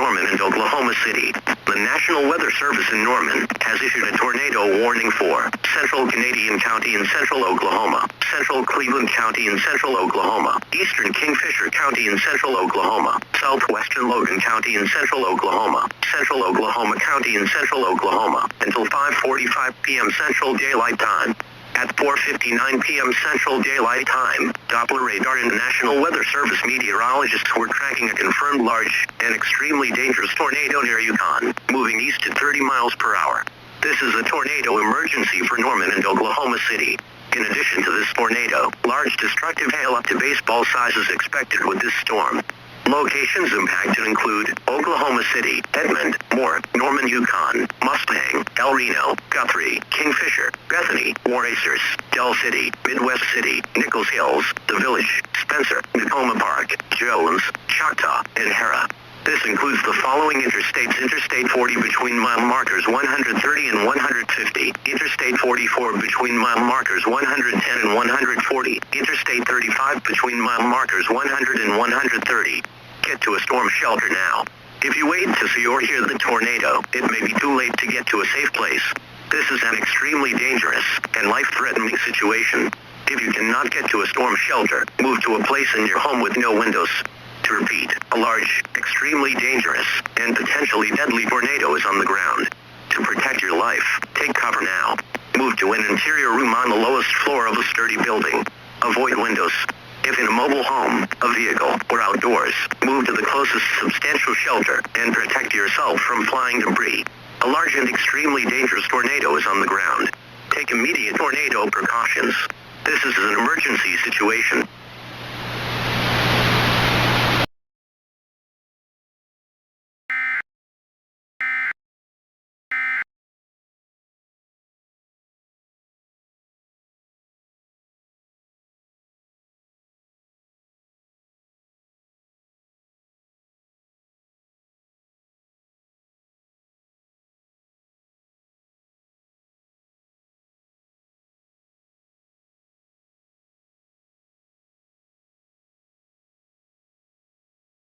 Norman and Oklahoma City. The National Weather Service in Norman has issued a tornado warning for Central Canadian County in central Oklahoma, Central Cleveland County in central Oklahoma, Eastern Kingfisher County in central Oklahoma, Southwestern Logan County in central Oklahoma, Central Oklahoma County in central Oklahoma, until 5:45 p.m. Central Daylight Time. At 4:59 p.m. Central Daylight Time, Doppler radar and National Weather Service meteorologists were tracking a confirmed large and extremely dangerous tornado near Yukon, moving east at 30 miles per hour. This is a tornado emergency for Norman and Oklahoma City. In addition to this tornado, large destructive hail up to baseball size is expected with this storm. Locations impacted include Oklahoma City, Edmond, Moore, Norman, Yukon, Mustang, El Reno, Guthrie, Kingfisher, Bethany, Waracers, Del City, Midwest City, Nichols Hills, The Village, Spencer, Tacoma Park, Jones, Choctaw, and Hera. This includes the following interstates: Interstate 40 between mile markers 130 and 150, Interstate 44 between mile markers 110 and 140, Interstate 35 between mile markers 100 and 130. Get to a storm shelter now. If you wait to see or hear the tornado, it may be too late to get to a safe place. This is an extremely dangerous and life-threatening situation. If you cannot get to a storm shelter, move to a place in your home with no windows. To repeat, a large, extremely dangerous, and potentially deadly tornado is on the ground. To protect your life, take cover now. Move to an interior room on the lowest floor of a sturdy building. Avoid windows. If in a mobile home, a vehicle, or outdoors, move to the closest substantial shelter and protect yourself from flying debris. A large and extremely dangerous tornado is on the ground. Take immediate tornado precautions. This is an emergency situation.